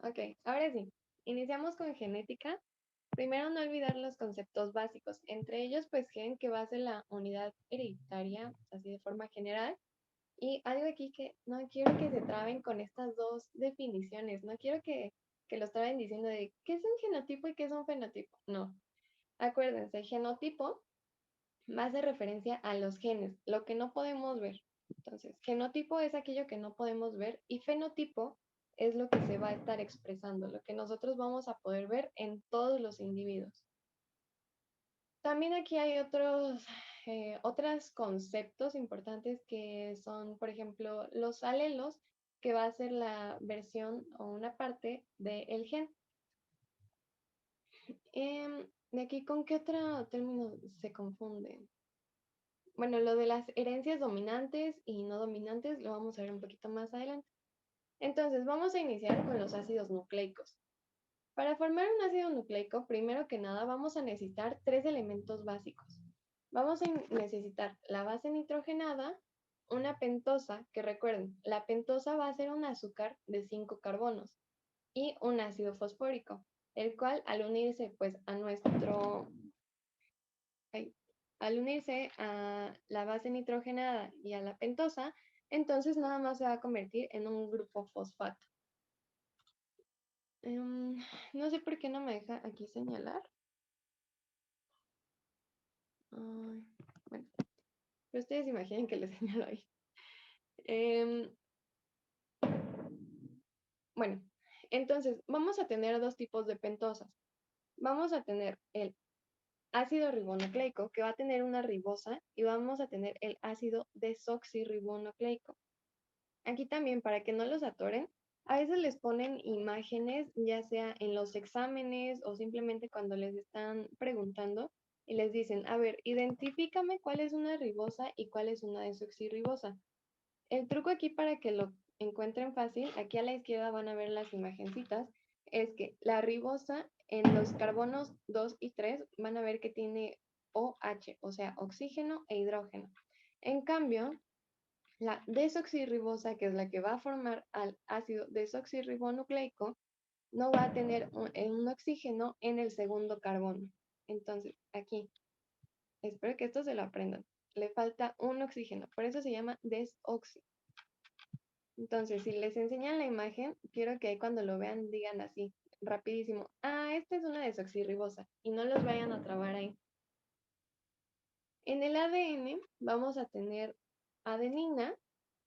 Ok, ahora sí, iniciamos con genética. Primero, no olvidar los conceptos básicos, entre ellos, pues gen, que va a ser la unidad hereditaria, así de forma general. Y algo aquí que no quiero que se traben con estas dos definiciones, no quiero que los traben diciendo de qué es un genotipo y qué es un fenotipo. No, acuérdense, genotipo va a hacer referencia a los genes, lo que no podemos ver. Entonces, genotipo es aquello que no podemos ver y fenotipo es lo que se va a estar expresando, lo que nosotros vamos a poder ver en todos los individuos. También aquí hay otros conceptos importantes que son, por ejemplo, los alelos, que va a ser la versión o una parte del gen. De aquí, ¿con qué otro término se confunde? Bueno, lo de las herencias dominantes y no dominantes lo vamos a ver un poquito más adelante. Entonces, vamos a iniciar con los ácidos nucleicos. Para formar un ácido nucleico, primero que nada vamos a necesitar tres elementos básicos. Vamos a necesitar la base nitrogenada, una pentosa, que recuerden, la pentosa va a ser un azúcar de 5 carbonos, y un ácido fosfórico, el cual al unirse pues al unirse a la base nitrogenada y a la pentosa, entonces nada más se va a convertir en un grupo fosfato. No sé por qué no me deja aquí señalar. Bueno, pero ustedes imaginen que les señalo ahí. Bueno, entonces vamos a tener dos tipos de pentosas. Vamos a tener el ácido ribonucleico, que va a tener una ribosa, y vamos a tener el ácido desoxirribonucleico. Aquí también, para que no los atoren, a veces les ponen imágenes, ya sea en los exámenes o simplemente cuando les están preguntando y les dicen, a ver, identifícame cuál es una ribosa y cuál es una desoxirribosa. El truco aquí para que lo encuentren fácil, aquí a la izquierda van a ver las imagencitas, es que la ribosa en los carbonos 2 y 3 van a ver que tiene OH, o sea, oxígeno e hidrógeno. En cambio, la desoxirribosa, que es la que va a formar al ácido desoxirribonucleico, no va a tener un oxígeno en el segundo carbono. Entonces, aquí, espero que esto se lo aprendan. Le falta un oxígeno, por eso se llama desoxi. Entonces, si les enseñan la imagen, quiero que ahí cuando lo vean digan así, rapidísimo, ah, esta es una desoxirribosa, y no los vayan a trabar ahí. En el ADN vamos a tener adenina,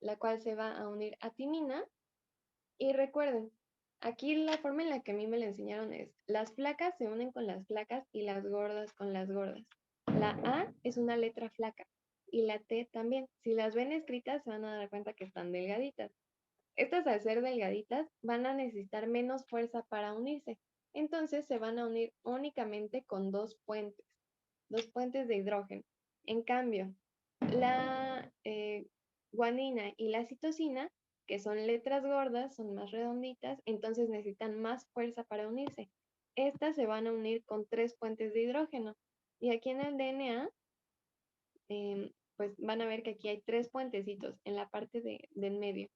la cual se va a unir a timina, y recuerden, aquí la forma en la que a mí me la enseñaron es, las flacas se unen con las flacas y las gordas con las gordas. La A es una letra flaca, y la T también. Si las ven escritas se van a dar cuenta que están delgaditas. Estas, al ser delgaditas, van a necesitar menos fuerza para unirse. Entonces se van a unir únicamente con dos puentes de hidrógeno. En cambio, la guanina y la citosina, que son letras gordas, son más redonditas, entonces necesitan más fuerza para unirse. Estas se van a unir con tres puentes de hidrógeno. Y aquí en el DNA, pues van a ver que aquí hay tres puentecitos en la parte del medio.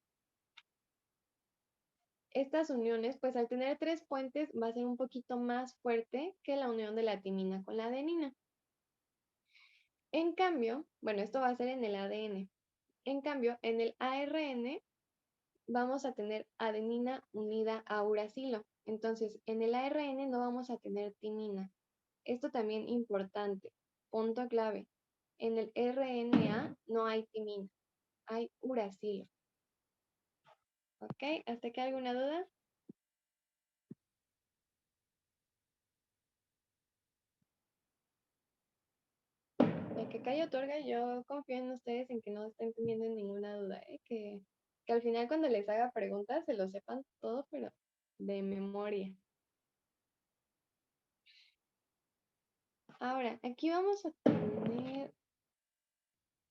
Estas uniones, pues al tener tres puentes, va a ser un poquito más fuerte que la unión de la timina con la adenina. En cambio, bueno, esto va a ser en el ADN. En cambio, en el ARN vamos a tener adenina unida a uracilo. Entonces, en el ARN no vamos a tener timina. Esto también importante. Punto clave. En el RNA no hay timina, hay uracilo. ¿Ok? ¿Hasta aquí alguna duda? El que calla otorga, yo confío en ustedes en que no estén teniendo ninguna duda, ¿eh? Que al final cuando les haga preguntas se lo sepan todo, pero de memoria. Ahora, aquí vamos a tener...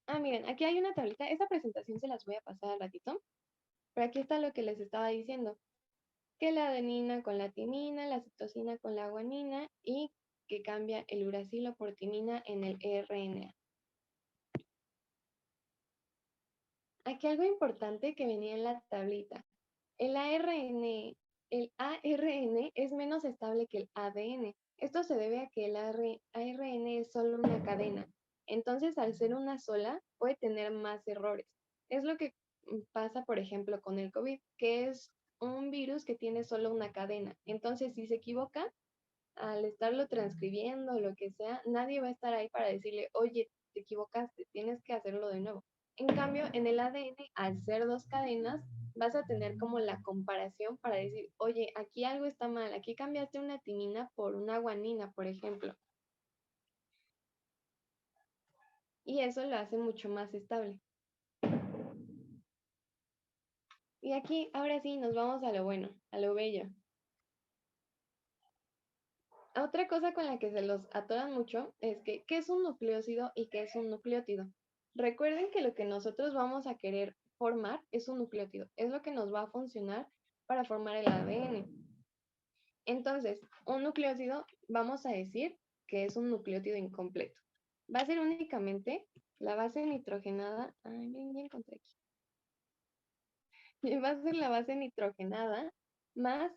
Ah, miren, aquí hay una tablita. Esta presentación se las voy a pasar al ratito, pero aquí está lo que les estaba diciendo. Que la adenina con la timina, la citosina con la guanina y que cambia el uracilo por timina en el RNA. Aquí algo importante que venía en la tablita. El ARN el ARN es menos estable que el ADN. Esto se debe a que el ARN es solo una cadena. Entonces, al ser una sola, puede tener más errores. Es lo que pasa, por ejemplo, con el COVID, que es un virus que tiene solo una cadena. Entonces, si se equivoca, al estarlo transcribiendo o lo que sea, nadie va a estar ahí para decirle, oye, te equivocaste, tienes que hacerlo de nuevo. En cambio, en el ADN, al ser dos cadenas, vas a tener como la comparación para decir, oye, aquí algo está mal, aquí cambiaste una timina por una guanina, por ejemplo. Y eso lo hace mucho más estable. Y aquí, ahora sí, nos vamos a lo bueno, a lo bello. Otra cosa con la que se los atoran mucho es que, ¿qué es un nucleócido y qué es un nucleótido? Recuerden que lo que nosotros vamos a querer formar es un nucleótido, es lo que nos va a funcionar para formar el ADN. Entonces, un nucleócido vamos a decir que es un nucleótido incompleto. Va a ser únicamente la base nitrogenada, ay, bien, ya encontré aquí. Va a ser la base nitrogenada más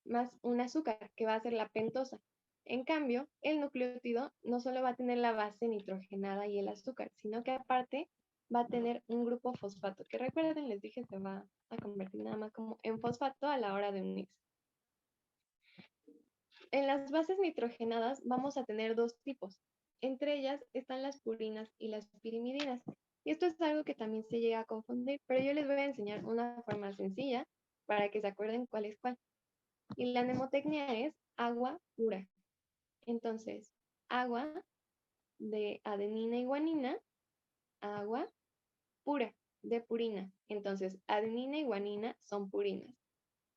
más un azúcar, que va a ser la pentosa. En cambio, el nucleótido no solo va a tener la base nitrogenada y el azúcar, sino que aparte va a tener un grupo fosfato, que recuerden, les dije, se va a convertir nada más como en fosfato a la hora de unirse. En las bases nitrogenadas vamos a tener dos tipos. Entre ellas están las purinas y las pirimidinas. Y esto es algo que también se llega a confundir, pero yo les voy a enseñar una forma sencilla para que se acuerden cuál es cuál. Y la mnemotecnia es agua pura. Entonces, agua de adenina y guanina, agua pura de purina. Entonces, adenina y guanina son purinas.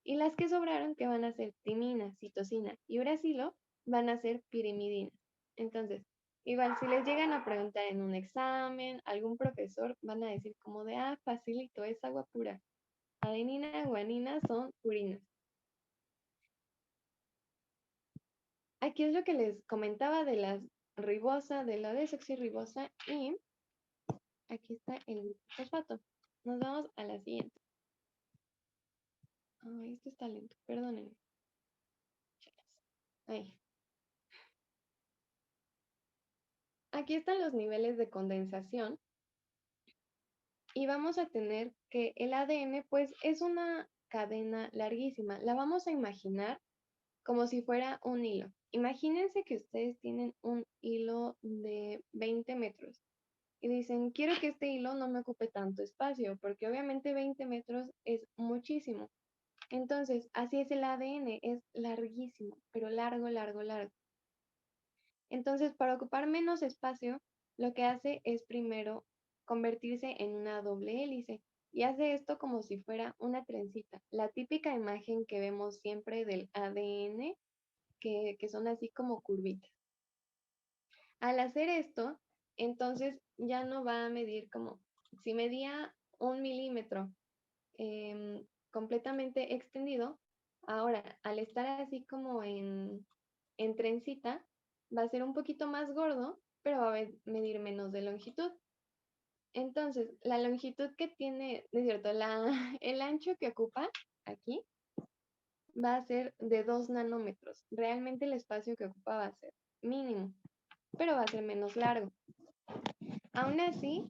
Y las que sobraron, que van a ser timina, citosina y uracilo, van a ser pirimidinas. Entonces, igual si les llegan a preguntar en un examen, algún profesor van a decir como de, facilito, es agua pura. Adenina y guanina son purinas. Aquí es lo que les comentaba de la ribosa, de la desoxirribosa y aquí está el fosfato. Nos vamos a la siguiente. Ay, esto está lento, perdónenme. Ahí. Aquí están los niveles de condensación y vamos a tener que el ADN pues es una cadena larguísima. La vamos a imaginar como si fuera un hilo. Imagínense que ustedes tienen un hilo de 20 metros y dicen, quiero que este hilo no me ocupe tanto espacio, porque obviamente 20 metros es muchísimo. Entonces, así es el ADN, es larguísimo, pero largo, largo, largo. Entonces, para ocupar menos espacio, lo que hace es primero convertirse en una doble hélice y hace esto como si fuera una trencita. La típica imagen que vemos siempre del ADN, que son así como curvitas. Al hacer esto, entonces ya no va a medir como, si medía 1 milímetro completamente extendido, ahora al estar así como en trencita, va a ser un poquito más gordo, pero va a medir menos de longitud. Entonces, la longitud que tiene, es cierto, el ancho que ocupa aquí va a ser de 2 nanómetros. Realmente el espacio que ocupa va a ser mínimo, pero va a ser menos largo. Aún así,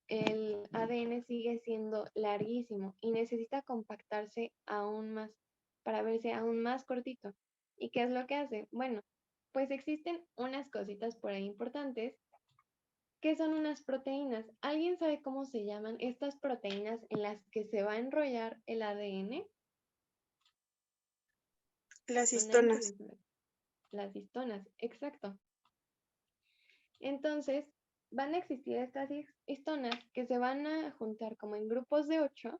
el ADN sigue siendo larguísimo y necesita compactarse aún más para verse aún más cortito. ¿Y qué es lo que hace? Bueno, pues existen unas cositas por ahí importantes que son unas proteínas. ¿Alguien sabe cómo se llaman estas proteínas en las que se va a enrollar el ADN? Las Una histonas. las histonas, exacto. Entonces, van a existir estas histonas que se van a juntar como en grupos de 8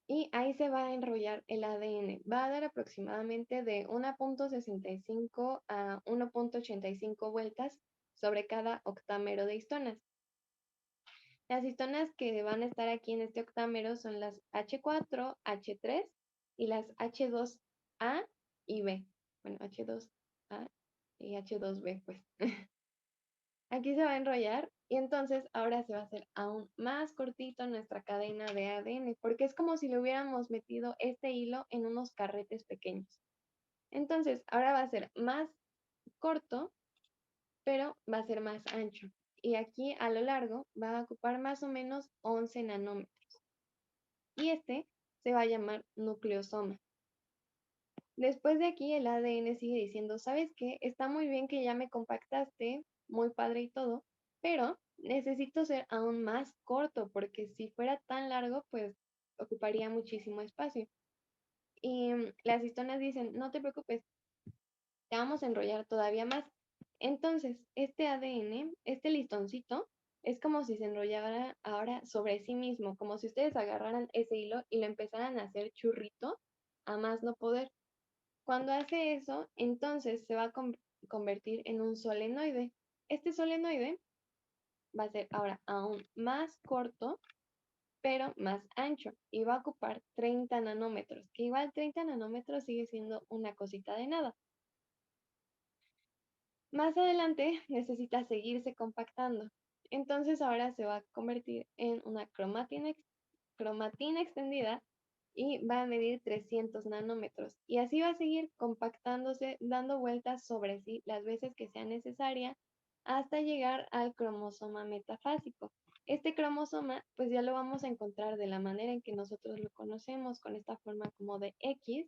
y ahí se va a enrollar el ADN. Va a dar aproximadamente de 1.65 a 1.85 vueltas sobre cada octámero de histonas. Las histonas que van a estar aquí en este octámero son las H4, H3 y las H2A y B. Bueno, H2A y H2B, pues. Aquí se va a enrollar y entonces ahora se va a hacer aún más cortito nuestra cadena de ADN, porque es como si le hubiéramos metido este hilo en unos carretes pequeños. Entonces, ahora va a ser más corto, pero va a ser más ancho. Y aquí a lo largo va a ocupar más o menos 11 nanómetros. Y este se va a llamar nucleosoma. Después de aquí el ADN sigue diciendo, ¿sabes qué? Está muy bien que ya me compactaste, muy padre y todo, pero necesito ser aún más corto porque si fuera tan largo, pues ocuparía muchísimo espacio. Y las histonas dicen, no te preocupes, te vamos a enrollar todavía más. Entonces, este ADN, este listoncito, es como si se enrollara ahora sobre sí mismo, como si ustedes agarraran ese hilo y lo empezaran a hacer churrito a más no poder. Cuando hace eso, entonces se va a convertir en un solenoide. Este solenoide va a ser ahora aún más corto, pero más ancho y va a ocupar 30 nanómetros, que igual 30 nanómetros sigue siendo una cosita de nada. Más adelante necesita seguirse compactando. Entonces ahora se va a convertir en una cromatina extendida y va a medir 300 nanómetros. Y así va a seguir compactándose, dando vueltas sobre sí las veces que sea necesaria hasta llegar al cromosoma metafásico. Este cromosoma, pues ya lo vamos a encontrar de la manera en que nosotros lo conocemos, con esta forma como de X,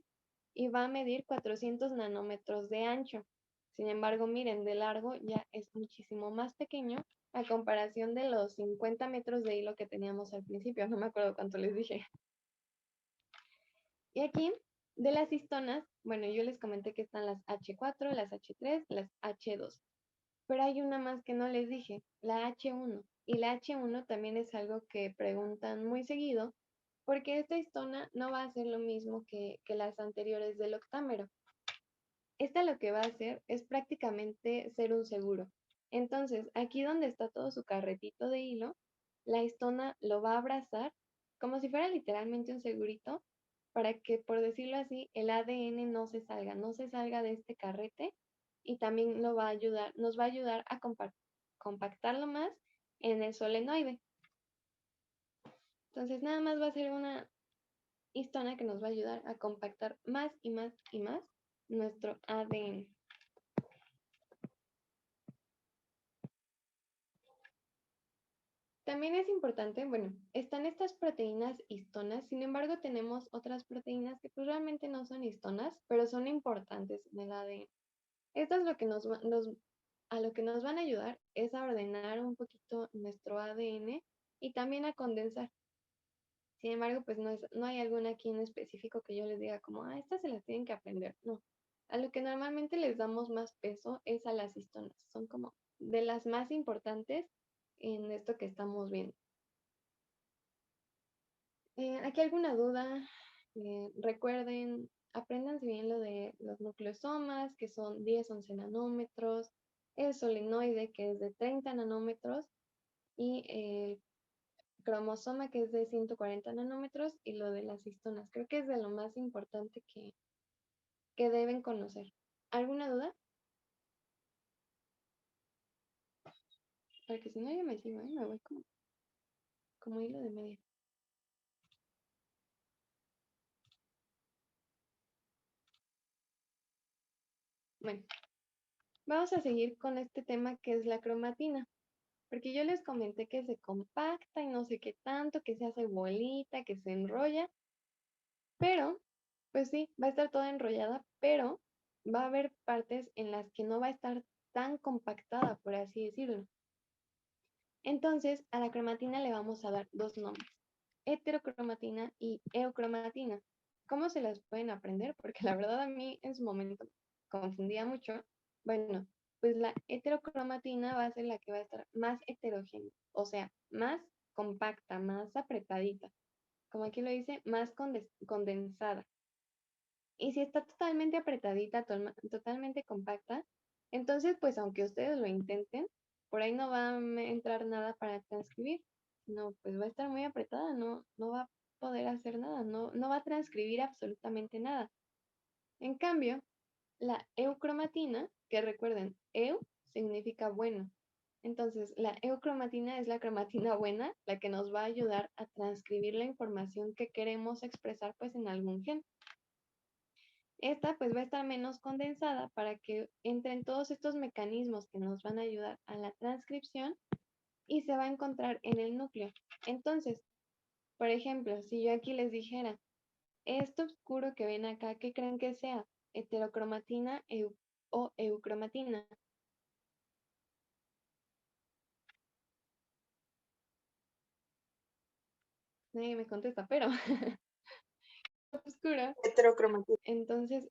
y va a medir 400 nanómetros de ancho. Sin embargo, miren, de largo ya es muchísimo más pequeño a comparación de los 50 metros de hilo que teníamos al principio. No me acuerdo cuánto les dije. Y aquí, de las histonas, bueno, yo les comenté que están las H4, las H3, las H2. Pero hay una más que no les dije, la H1. Y la H1 también es algo que preguntan muy seguido, porque esta histona no va a ser lo mismo que las anteriores del octámero. Esta lo que va a hacer es prácticamente ser un seguro. Entonces, aquí donde está todo su carretito de hilo, la histona lo va a abrazar como si fuera literalmente un segurito para que, por decirlo así, el ADN no se salga de este carrete y también lo va a ayudar, nos va a ayudar a compactarlo más en el solenoide. Entonces, nada más va a ser una histona que nos va a ayudar a compactar más y más y más nuestro ADN. También es importante, bueno, están estas proteínas histonas, sin embargo tenemos otras proteínas que pues realmente no son histonas, pero son importantes en el ADN. Esto es lo que a lo que nos van a ayudar es a ordenar un poquito nuestro ADN y también a condensar. Sin embargo, pues no hay alguna aquí en específico que yo les diga como, estas se las tienen que aprender. No. A lo que normalmente les damos más peso es a las histonas. Son como de las más importantes en esto que estamos viendo. ¿Aquí alguna duda? Recuerden, apréndanse bien lo de los nucleosomas, que son 10-11 nanómetros, el solenoide, que es de 30 nanómetros, y el cromosoma, que es de 140 nanómetros, y lo de las histonas. Creo que es de lo más importante que deben conocer. ¿Alguna duda? Porque si no, yo me sigo, me voy como hilo de media. Bueno, vamos a seguir con este tema que es la cromatina. Porque yo les comenté que se compacta y no sé qué tanto, que se hace bolita, que se enrolla, pero, pues sí, va a estar toda enrollada, pero va a haber partes en las que no va a estar tan compactada, por así decirlo. Entonces, a la cromatina le vamos a dar dos nombres, heterocromatina y eocromatina. ¿Cómo se las pueden aprender? Porque la verdad a mí en su momento confundía mucho. Bueno, pues la heterocromatina va a ser la que va a estar más heterogénea, o sea, más compacta, más apretadita. Como aquí lo dice, más condensada. Y si está totalmente apretadita, totalmente compacta, entonces pues aunque ustedes lo intenten, por ahí no va a entrar nada para transcribir. No, pues va a estar muy apretada, no va a poder hacer nada, no va a transcribir absolutamente nada. En cambio, la eucromatina, que recuerden, eu significa bueno. Entonces, la eucromatina es la cromatina buena, la que nos va a ayudar a transcribir la información que queremos expresar pues en algún gen. Esta pues va a estar menos condensada para que entren todos estos mecanismos que nos van a ayudar a la transcripción y se va a encontrar en el núcleo. Entonces, por ejemplo, si yo aquí les dijera, esto oscuro que ven acá, ¿qué creen que sea? ¿Heterocromatina o eucromatina? Nadie me contesta, pero oscuro. Heterocromatina. Entonces,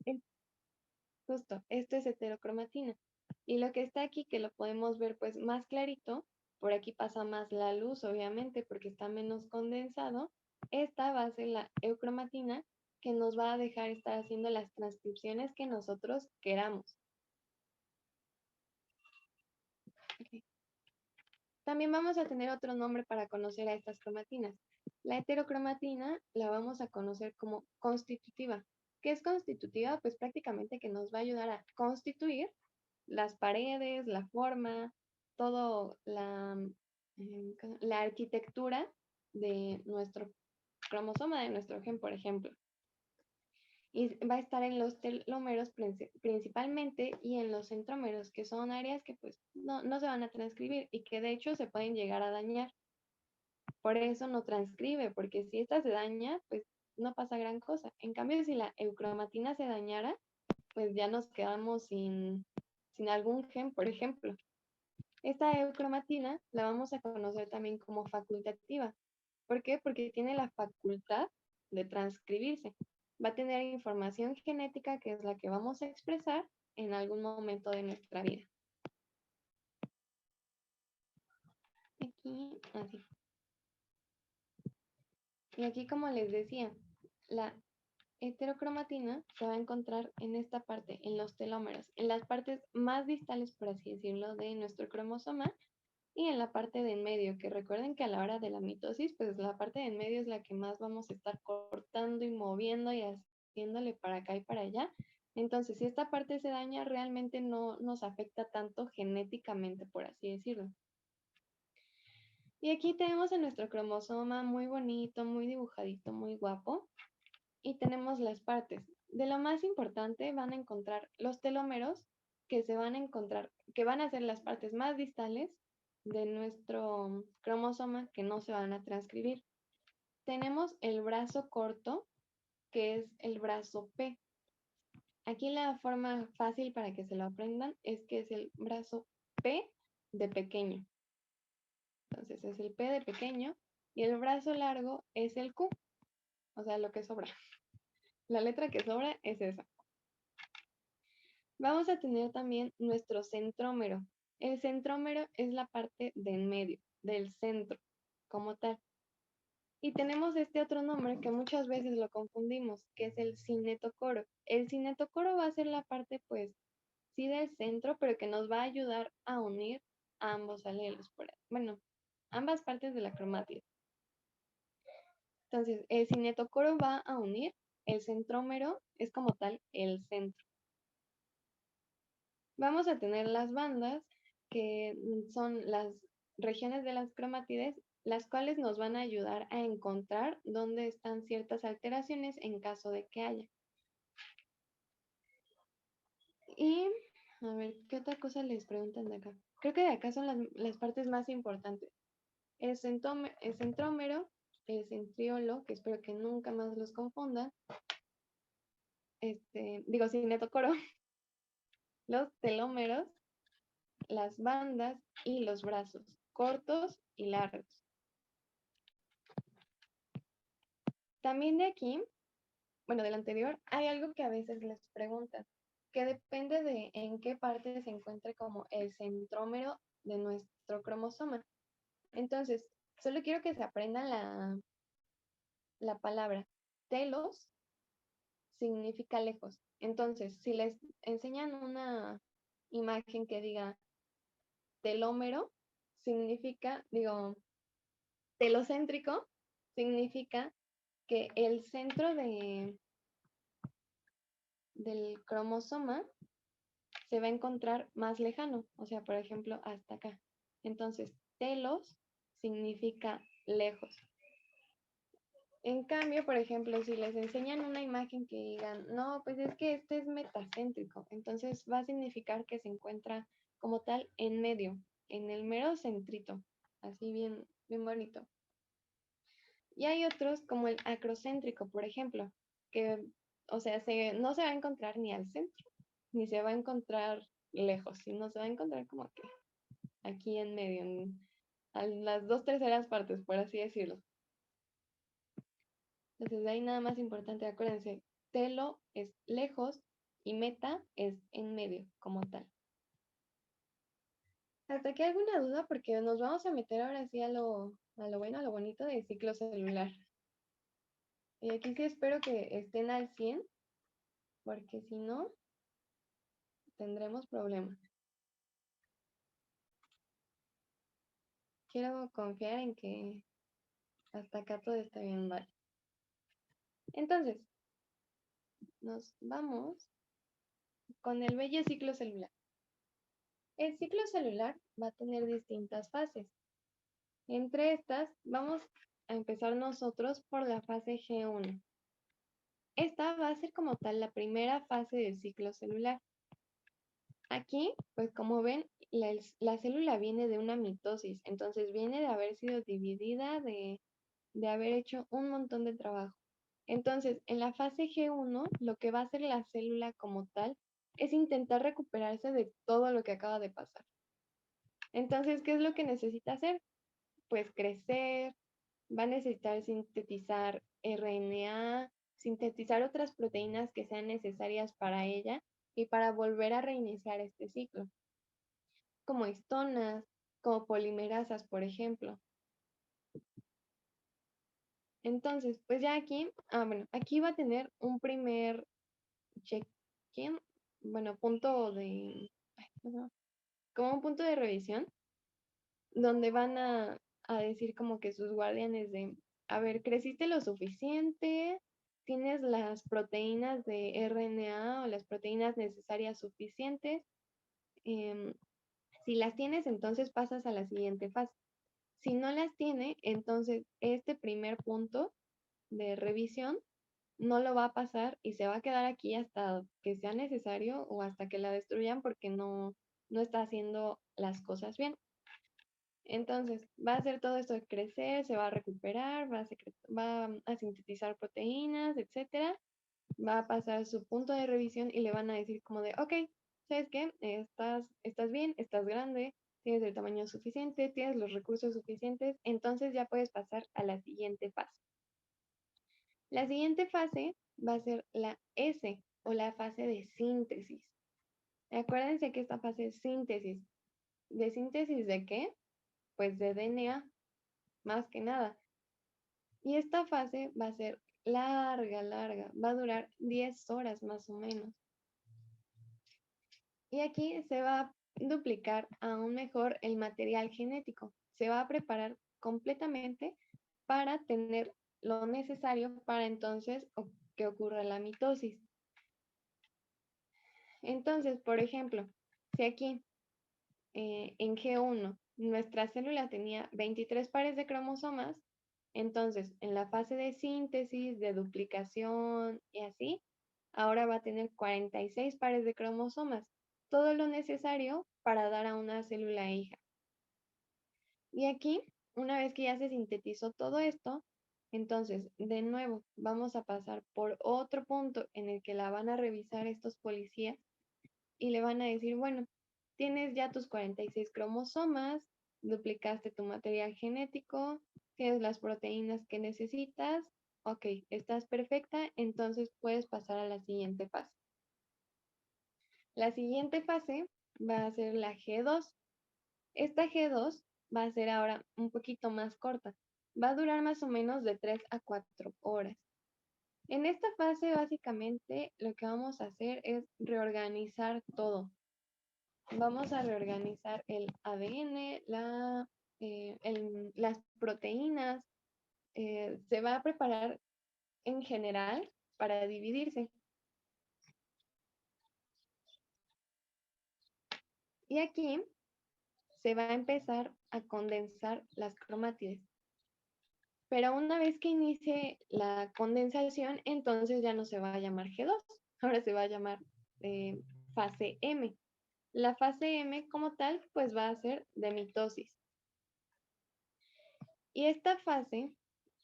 justo, esto es heterocromatina. Y lo que está aquí, que lo podemos ver pues más clarito, por aquí pasa más la luz, obviamente, porque está menos condensado. Esta va a ser la eucromatina, que nos va a dejar estar haciendo las transcripciones que nosotros queramos. Okay. También vamos a tener otro nombre para conocer a estas cromatinas. La heterocromatina la vamos a conocer como constitutiva. ¿Qué es constitutiva? Pues prácticamente que nos va a ayudar a constituir las paredes, la forma, todo la arquitectura de nuestro cromosoma, de nuestro gen, por ejemplo. Y va a estar en los telómeros principalmente y en los centrómeros, que son áreas que pues no se van a transcribir y que de hecho se pueden llegar a dañar. Por eso no transcribe, porque si esta se daña, pues no pasa gran cosa. En cambio, si la eucromatina se dañara, pues ya nos quedamos sin algún gen, por ejemplo. Esta eucromatina la vamos a conocer también como facultativa. ¿Por qué? Porque tiene la facultad de transcribirse. Va a tener información genética que es la que vamos a expresar en algún momento de nuestra vida. Aquí, así. Y aquí, como les decía, la heterocromatina se va a encontrar en esta parte, en los telómeros, en las partes más distales, por así decirlo, de nuestro cromosoma y en la parte de en medio, que recuerden que a la hora de la mitosis, pues la parte de en medio es la que más vamos a estar cortando y moviendo y haciéndole para acá y para allá. Entonces, si esta parte se daña, realmente no nos afecta tanto genéticamente, por así decirlo. Y aquí tenemos a nuestro cromosoma muy bonito, muy dibujadito, muy guapo. Y tenemos las partes. De lo más importante van a encontrar los telómeros que se van a encontrar, que van a ser las partes más distales de nuestro cromosoma que no se van a transcribir. Tenemos el brazo corto, que es el brazo P. Aquí la forma fácil para que se lo aprendan es que es el brazo P de pequeño. Entonces es el P de pequeño y el brazo largo es el Q, o sea, lo que sobra. La letra que sobra es esa. Vamos a tener también nuestro centrómero. El centrómero es la parte de en medio, del centro, como tal. Y tenemos este otro nombre que muchas veces lo confundimos, que es el cinetocoro. El cinetocoro va a ser la parte, pues, sí del centro, pero que nos va a ayudar a unir ambos alelos. Bueno, ambas partes de la cromática. Entonces, el cinetocoro va a unir, el centrómero es como tal el centro. Vamos a tener las bandas, que son las regiones de las cromátides, las cuales nos van a ayudar a encontrar dónde están ciertas alteraciones en caso de que haya. Y a ver, ¿qué otra cosa les preguntan de acá? Creo que de acá son las partes más importantes. El centrómero, el centriolo, que espero que nunca más los confundan. Digo, cinetocoro, los telómeros, las bandas y los brazos, cortos y largos. También de aquí, bueno, del anterior, hay algo que a veces les preguntan, que depende de en qué parte se encuentre como el centrómero de nuestro cromosoma. Entonces, solo quiero que se aprendan la palabra telos, significa lejos. Entonces, si les enseñan una imagen que diga telómero, significa, digo, telocéntrico, significa que el centro del cromosoma se va a encontrar más lejano, o sea, por ejemplo, hasta acá. Entonces, telos significa lejos. En cambio, por ejemplo, si les enseñan una imagen que digan, no, pues es que este es metacéntrico, entonces va a significar que se encuentra como tal en medio, en el mero centrito, así bien, bien bonito. Y hay otros como el acrocéntrico, por ejemplo, que, o sea, no se va a encontrar ni al centro, ni se va a encontrar lejos, sino se va a encontrar como que aquí en medio, a las 2/3 partes, por así decirlo. Entonces, de ahí nada más importante, acuérdense, telo es lejos y meta es en medio, como tal. ¿Hasta aquí alguna duda? Porque nos vamos a meter ahora sí a lo bueno, a lo bonito de ciclo celular. Y aquí sí espero que estén al 100, porque si no, tendremos problemas. Quiero confiar en que hasta acá todo está bien, vale. Entonces, nos vamos con el bello ciclo celular. El ciclo celular va a tener distintas fases. Entre estas, vamos a empezar nosotros por la fase G1. Esta va a ser como tal la primera fase del ciclo celular. Aquí, pues como ven, la célula viene de una mitosis, entonces viene de haber sido dividida, de haber hecho un montón de trabajo. Entonces, en la fase G1, lo que va a hacer la célula como tal es intentar recuperarse de todo lo que acaba de pasar. Entonces, ¿qué es lo que necesita hacer? Pues crecer, va a necesitar sintetizar RNA, sintetizar otras proteínas que sean necesarias para ella y para volver a reiniciar este ciclo, como histonas, como polimerasas, por ejemplo. Entonces, pues ya aquí, bueno, aquí va a tener un primer check-in, bueno, punto de, como un punto de revisión, donde van a decir como que sus guardianes de, a ver, creciste lo suficiente, tienes las proteínas de RNA o las proteínas necesarias suficientes. Si las tienes, entonces pasas a la siguiente fase. Si no las tiene, entonces este primer punto de revisión no lo va a pasar y se va a quedar aquí hasta que sea necesario o hasta que la destruyan porque no está haciendo las cosas bien. Entonces, va a hacer todo esto de crecer, se va a recuperar, va a sintetizar proteínas, etcétera. Va a pasar su punto de revisión y le van a decir como de, ok, ¿sabes qué? Estás bien, estás grande, tienes el tamaño suficiente, tienes los recursos suficientes, entonces ya puedes pasar a la siguiente fase. La siguiente fase va a ser la S o la fase de síntesis. Acuérdense que esta fase es síntesis. ¿De síntesis de qué? Pues de DNA, más que nada. Y esta fase va a ser larga, larga. Va a durar 10 horas más o menos. Y aquí se va a duplicar aún mejor el material genético. Se va a preparar completamente para tener lo necesario para entonces que ocurra la mitosis. Entonces, por ejemplo, si aquí en G1 nuestra célula tenía 23 pares de cromosomas, entonces en la fase de síntesis, de duplicación y así, ahora va a tener 46 pares de cromosomas, todo lo necesario para dar a una célula hija. Y aquí, una vez que ya se sintetizó todo esto, entonces, de nuevo, vamos a pasar por otro punto en el que la van a revisar estos policías y le van a decir, bueno, tienes ya tus 46 cromosomas, duplicaste tu material genético, tienes las proteínas que necesitas, ok, estás perfecta, entonces puedes pasar a la siguiente fase. La siguiente fase va a ser la G2. Esta G2 va a ser ahora un poquito más corta. Va a durar más o menos de 3 a 4 horas. En esta fase, básicamente, lo que vamos a hacer es reorganizar todo. Vamos a reorganizar el ADN, las proteínas. Se va a preparar en general para dividirse. Y aquí se va a empezar a condensar las cromátides. Pero una vez que inicie la condensación, entonces ya no se va a llamar G2, ahora se va a llamar fase M. La fase M como tal, pues va a ser de mitosis. Y esta fase,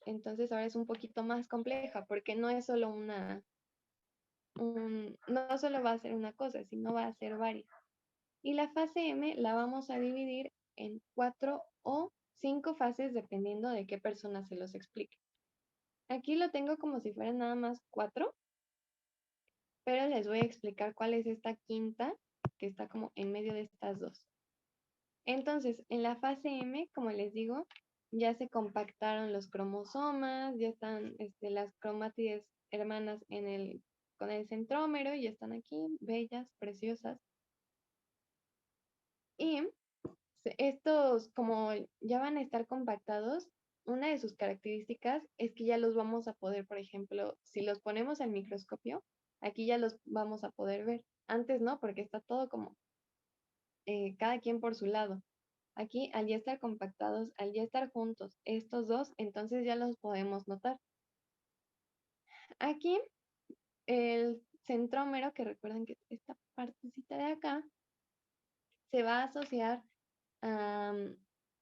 entonces ahora es un poquito más compleja, porque no es solo no solo va a ser una cosa, sino va a ser varias. Y la fase M la vamos a dividir en 4 o 5 fases, dependiendo de qué persona se los explique. Aquí lo tengo como si fueran nada más 4, pero les voy a explicar cuál es esta quinta, que está como en medio de estas dos. Entonces, en la fase M, como les digo, ya se compactaron los cromosomas, ya están las cromátides hermanas con el centrómero, ya están aquí, bellas, preciosas. Y estos, como ya van a estar compactados, una de sus características es que ya los vamos a poder, por ejemplo, si los ponemos al microscopio, aquí ya los vamos a poder ver. Antes no, porque está todo como cada quien por su lado. Aquí, al ya estar compactados, al ya estar juntos estos dos, entonces ya los podemos notar. Aquí, el centrómero, que recuerden que esta partecita de acá, se va a asociar a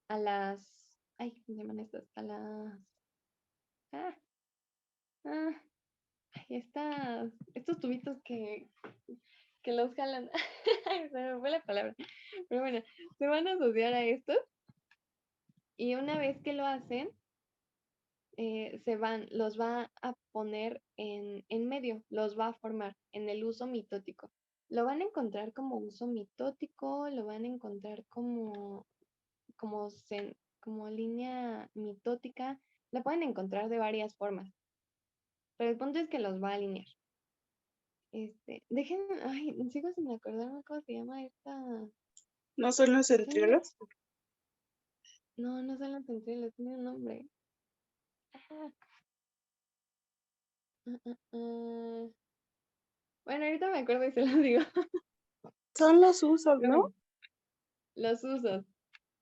las, ay, ¿cómo se llaman estas? A las, ah, ah, estos tubitos que los jalan. Se me fue la palabra. Pero bueno, se van a asociar a estos y una vez que lo hacen, los va a poner en medio, los va a formar en el uso mitótico. Lo van a encontrar como uso mitótico, lo van a encontrar como, como línea mitótica, la pueden encontrar de varias formas, pero el punto es que los va a alinear. Ay, sigo sin acordarme cómo se llama esta. ¿No son los centriolos? No, no son los centriolos, tiene un nombre. Ah, ah. Bueno, ahorita me acuerdo y se los digo. Son los usos, Pero ¿no? bueno, los usos,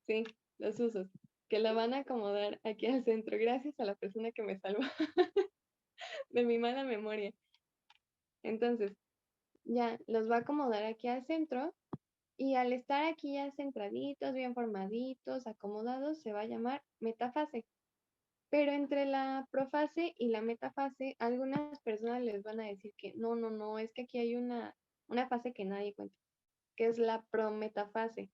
sí, los usos, que lo van a acomodar aquí al centro, gracias a la persona que me salvó de mi mala memoria. Entonces, ya los va a acomodar aquí al centro y al estar aquí ya centraditos, bien formaditos, acomodados, se va a llamar metafase. Pero entre la profase y la metafase, algunas personas les van a decir que no, no, no, es que aquí hay una fase que nadie cuenta, que es la prometafase.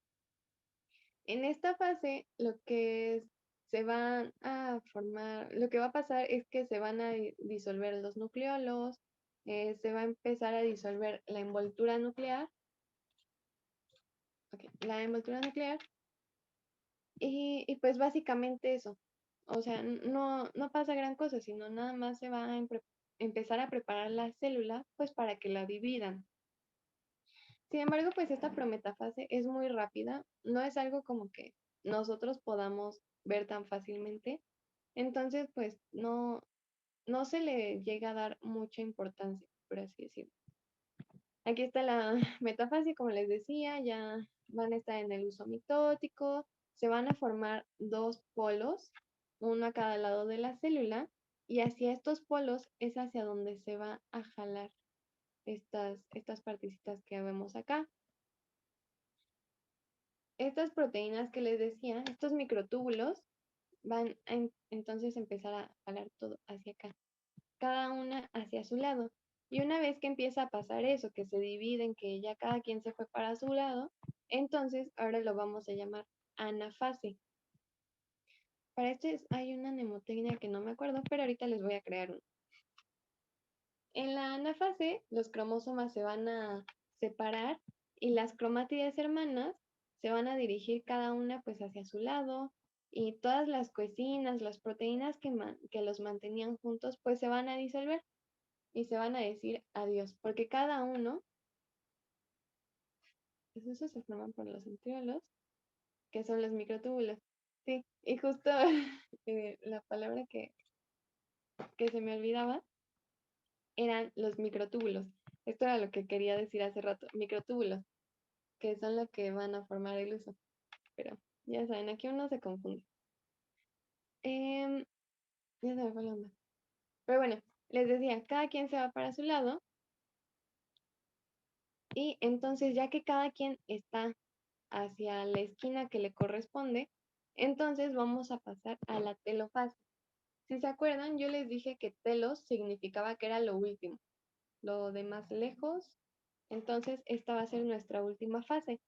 En esta fase, lo que se van a formar, lo que va a pasar es que se van a disolver los nucleolos, se va a empezar a disolver la envoltura nuclear, la envoltura nuclear, y pues básicamente eso. O sea, no pasa gran cosa, sino nada más se va a empezar a preparar la célula, pues para que la dividan. Sin embargo, pues esta prometafase es muy rápida, no es algo como que nosotros podamos ver tan fácilmente, entonces pues no se le llega a dar mucha importancia, por así decirlo. Aquí está la metafase, como les decía, ya van a estar en el uso mitótico, se van a formar dos polos, uno a cada lado de la célula, y hacia estos polos es hacia donde se va a jalar estas partecitas que vemos acá. Estas proteínas que les decía, estos microtúbulos, van a entonces empezar a jalar todo hacia acá, cada una hacia su lado. Y una vez que empieza a pasar eso, que se dividen, que ya cada quien se fue para su lado, entonces ahora lo vamos a llamar anafase. Para esto hay una mnemotecnia que no me acuerdo, pero ahorita les voy a crear una. En la anafase, los cromosomas se van a separar y las cromátides hermanas se van a dirigir cada una pues hacia su lado y todas las coecinas, las proteínas que los mantenían juntos pues se van a disolver y se van a decir adiós, porque cada uno, pues esos se forman por los centriolos, que son los microtúbulos. Sí, y justo la palabra que se me olvidaba eran los microtúbulos. Esto era lo que quería decir hace rato, microtúbulos, que son los que van a formar el uso. pero ya saben, aquí uno se confunde. Ya se me fue la onda. Pero bueno, les decía, cada quien se va para su lado y entonces ya que cada quien está hacia la esquina que le corresponde, entonces vamos a pasar a la telofase. Si se acuerdan, yo les dije que telos significaba que era lo último, lo de más lejos. Entonces, esta va a ser nuestra última fase.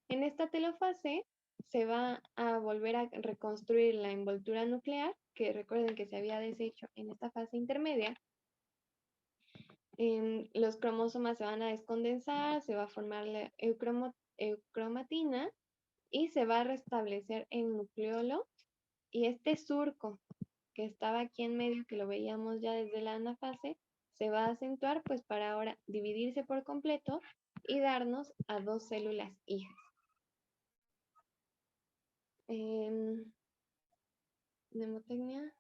En esta telofase se va a volver a reconstruir la envoltura nuclear, que recuerden que se había deshecho en esta fase intermedia. Los cromosomas se van a descondensar, se va a formar la eucromatina y se va a restablecer el nucleolo. Y este surco que estaba aquí en medio, que lo veíamos ya desde la anafase, se va a acentuar pues para ahora dividirse por completo y darnos a dos células hijas. Mnemotecnia,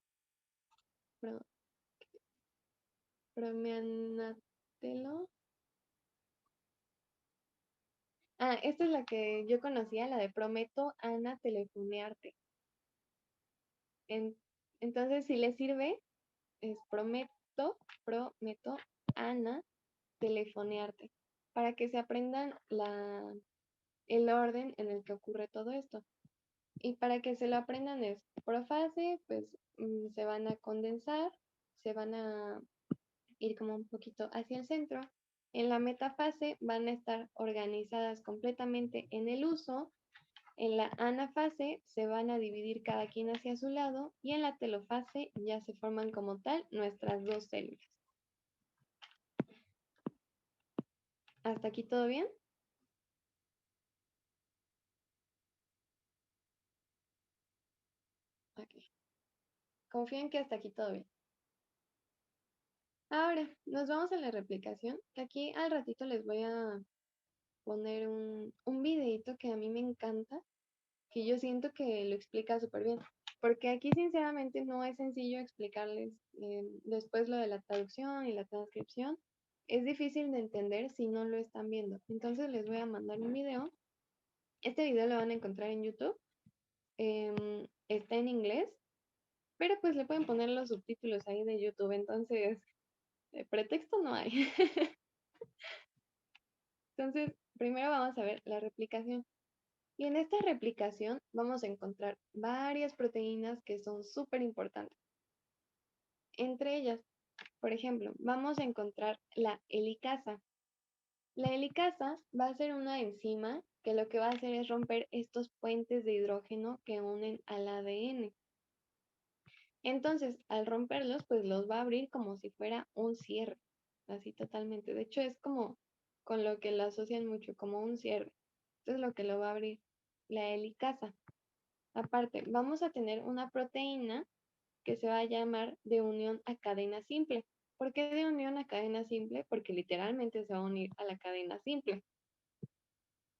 promeanatelo. Esta es la que yo conocía, la de prometo, Ana, telefonearte. Entonces, si les sirve, es prometo, Ana, telefonearte, para que se aprendan el orden en el que ocurre todo esto. Y para que se lo aprendan es profase, pues se van a condensar, se van a ir como un poquito hacia el centro. En la metafase van a estar organizadas completamente en el uso. En la anafase se van a dividir cada quien hacia su lado y en la telofase ya se forman como tal nuestras dos células. ¿Hasta aquí todo bien? Ok. Confío en que hasta aquí todo bien. Ahora, nos vamos a la replicación, que aquí al ratito les voy a poner un videito que a mí me encanta, que yo siento que lo explica súper bien, porque aquí sinceramente no es sencillo explicarles después lo de la traducción y la transcripción, es difícil de entender si no lo están viendo, entonces les voy a mandar un video, este video lo van a encontrar en YouTube, está en inglés, pero pues le pueden poner los subtítulos ahí de YouTube, entonces pretexto no hay. Entonces, primero vamos a ver la replicación. Y en esta replicación vamos a encontrar varias proteínas que son súper importantes. Entre ellas, por ejemplo, vamos a encontrar la helicasa. La helicasa va a ser una enzima que lo que va a hacer es romper estos puentes de hidrógeno que unen al ADN. Entonces, al romperlos, pues los va a abrir como si fuera un cierre, así totalmente. De hecho, es como con lo que lo asocian mucho, como un cierre. Esto es lo que lo va a abrir, la helicasa. Aparte, vamos a tener una proteína que se va a llamar de unión a cadena simple. ¿Por qué de unión a cadena simple? Porque literalmente se va a unir a la cadena simple.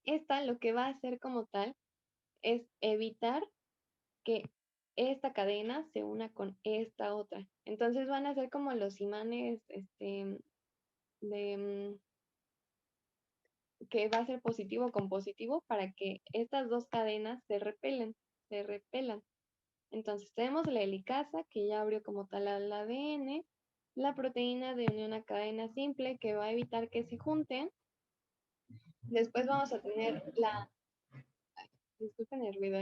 Esta lo que va a hacer como tal es evitar que esta cadena se una con esta otra. Entonces van a ser como los imanes de, que va a ser positivo con positivo para que estas dos cadenas se repelan. Entonces tenemos la helicasa que ya abrió como tal al ADN, la proteína de unión a cadena simple que va a evitar que se junten. Después vamos a tener disculpen el ruido,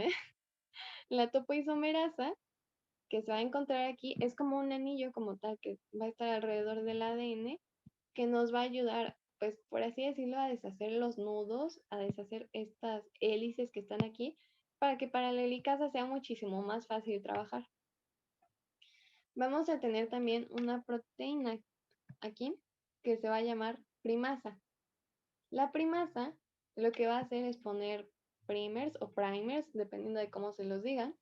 la topoisomerasa que se va a encontrar aquí, es como un anillo como tal que va a estar alrededor del ADN que nos va a ayudar, pues por así decirlo, a deshacer los nudos, a deshacer estas hélices que están aquí, para que para la helicasa sea muchísimo más fácil trabajar. Vamos a tener también una proteína aquí que se va a llamar primasa. La primasa lo que va a hacer es poner primers o primers, dependiendo de cómo se los digan,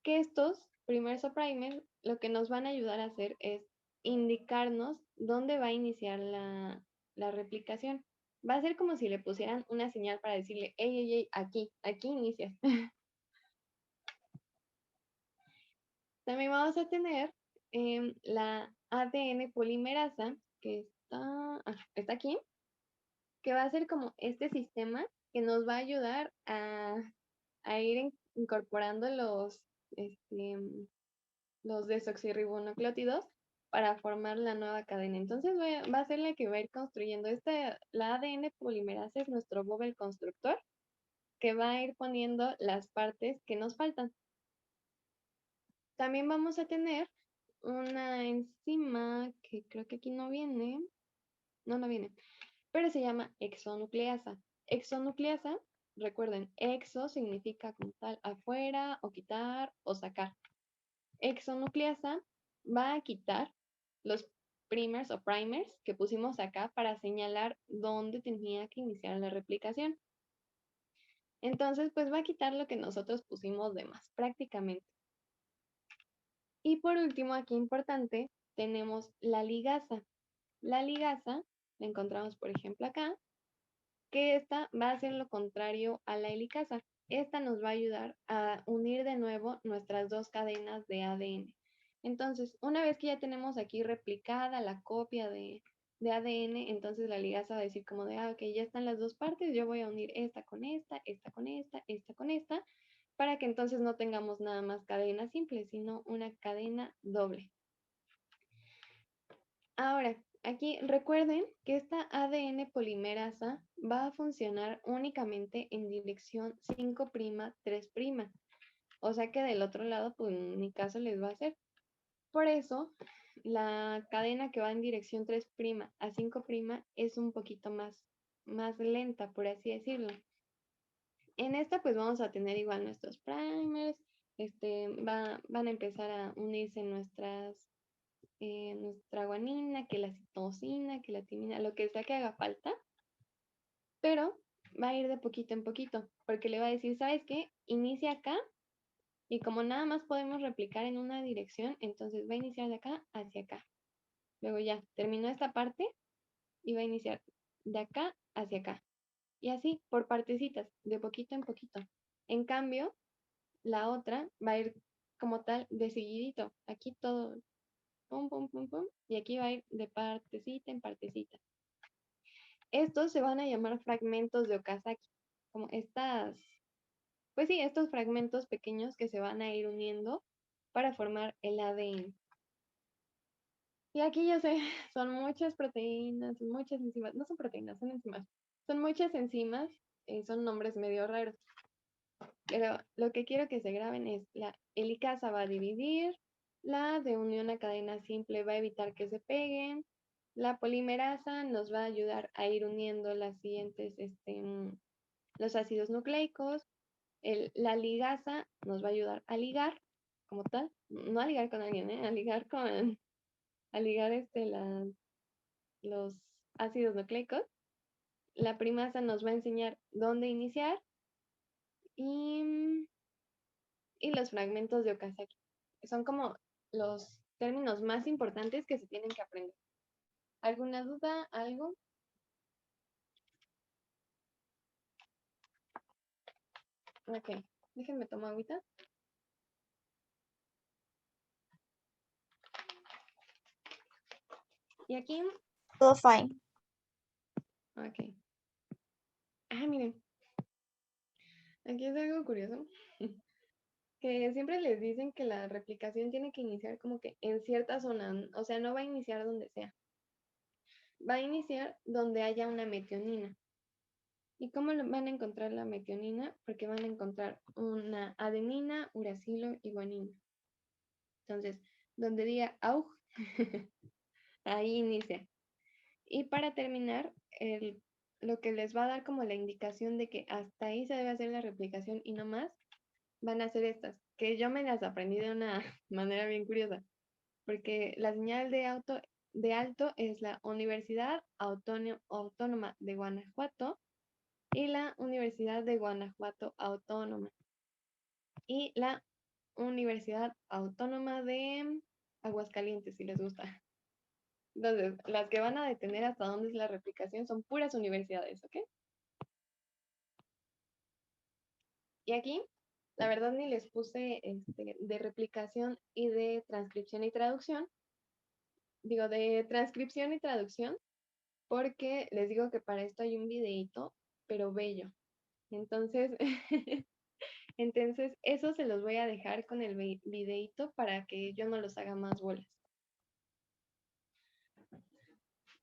que estos primers o primers lo que nos van a ayudar a hacer es indicarnos dónde va a iniciar la replicación. Va a ser como si le pusieran una señal para decirle, hey, aquí inicias. También vamos a tener la ADN polimerasa, que está aquí, que va a ser como este sistema que nos va a ayudar a a ir incorporando los desoxirribonucleótidos para formar la nueva cadena. Entonces va a ser la que va a ir construyendo la ADN polimerasa es nuestro Bobel constructor que va a ir poniendo las partes que nos faltan. También vamos a tener una enzima que creo que aquí no viene, no viene, pero se llama exonucleasa. Exonucleasa, recuerden, exo significa como tal afuera o quitar o sacar. Exonucleasa va a quitar los primers o primers que pusimos acá para señalar dónde tenía que iniciar la replicación. Entonces, pues va a quitar lo que nosotros pusimos de más, prácticamente. Y por último, aquí importante, tenemos la ligasa. La ligasa la encontramos, por ejemplo, acá, que esta va a hacer lo contrario a la helicasa. Esta nos va a ayudar a unir de nuevo nuestras dos cadenas de ADN. Entonces, una vez que ya tenemos aquí replicada la copia de ADN, entonces la ligasa va a decir como de, ok, ya están las dos partes, yo voy a unir esta con esta, esta con esta, esta con esta, para que entonces no tengamos nada más cadena simple, sino una cadena doble. Ahora, aquí recuerden que esta ADN polimerasa va a funcionar únicamente en dirección 5', 3'. O sea que del otro lado, pues ni caso les va a hacer. Por eso, la cadena que va en dirección 3' a 5' es un poquito más lenta, por así decirlo. En esta, pues vamos a tener igual nuestros primers, van a empezar a unirse nuestra guanina, que la citosina, que la timina, lo que sea que haga falta, pero va a ir de poquito en poquito, porque le va a decir, ¿sabes qué? Inicia acá, y como nada más podemos replicar en una dirección, entonces va a iniciar de acá hacia acá. Luego ya terminó esta parte y va a iniciar de acá hacia acá. Y así, por partecitas, de poquito en poquito. En cambio, la otra va a ir como tal de seguidito. Aquí todo, pum, pum, pum, pum. Y aquí va a ir de partecita en partecita. Estos se van a llamar fragmentos de Okazaki. Como pues sí, estos fragmentos pequeños que se van a ir uniendo para formar el ADN. Y aquí ya sé, son muchas proteínas, muchas enzimas. No son proteínas, son enzimas. Son muchas enzimas, son nombres medio raros. Pero lo que quiero que se graben es la helicasa va a dividir, la de unión a cadena simple va a evitar que se peguen, la polimerasa nos va a ayudar a ir uniendo las siguientes, los ácidos nucleicos, la ligasa nos va a ayudar a ligar como tal, no a ligar con alguien, a ligar los ácidos nucleicos. La primasa nos va a enseñar dónde iniciar y los fragmentos de Okazaki. Son como los términos más importantes que se tienen que aprender. ¿Alguna duda? ¿Algo? Ok, déjenme tomar agüita. Y aquí, Todo fine. ok. Miren, aquí es algo curioso. Que siempre les dicen que la replicación tiene que iniciar como que en cierta zona, o sea, no va a iniciar donde sea. Va a iniciar donde haya una metionina. ¿Y cómo van a encontrar la metionina? Porque van a encontrar una adenina, uracilo y guanina. Entonces, donde diga AUG, ahí inicia. Y para terminar, lo que les va a dar como la indicación de que hasta ahí se debe hacer la replicación y no más, van a ser estas, que yo me las aprendí de una manera bien curiosa, porque la señal de alto es la Universidad Autónoma de Guanajuato y la Universidad de Guanajuato Autónoma y la Universidad Autónoma de Aguascalientes, si les gusta. Entonces, las que van a detener hasta dónde es la replicación son puras universidades, ¿ok? Y aquí, la verdad, ni les puse de replicación y de transcripción y traducción. Digo, de transcripción y traducción, porque les digo que para esto hay un videíto, pero bello. Entonces, Entonces, eso se los voy a dejar con el videito para que yo no los haga más bolas.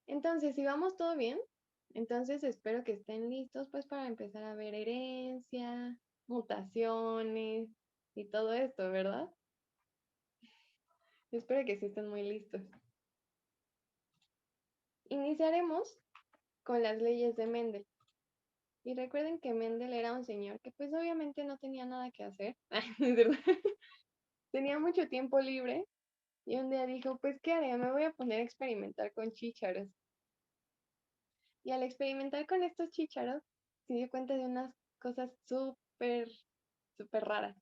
Entonces, si vamos todo bien, entonces espero que estén listos pues para empezar a ver herencia, mutaciones y todo esto, ¿verdad? Espero que sí estén muy listos. Iniciaremos con las leyes de Mendel. Y recuerden que Mendel era un señor que pues obviamente no tenía nada que hacer. Tenía mucho tiempo libre y un día dijo, pues ¿qué haré? Me voy a poner a experimentar con chícharos. Y al experimentar con estos chícharos se dio cuenta de unas cosas súper, súper raras.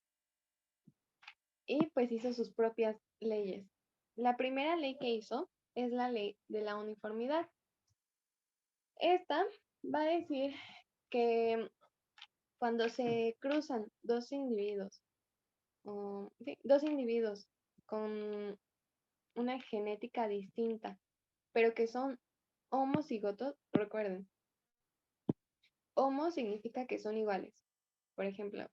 Y pues hizo sus propias leyes. La primera ley que hizo es la ley de la uniformidad. Esta va a decir que cuando se cruzan dos individuos, dos individuos con una genética distinta, pero que son homocigotos, recuerden, homo significa que son iguales. Por ejemplo,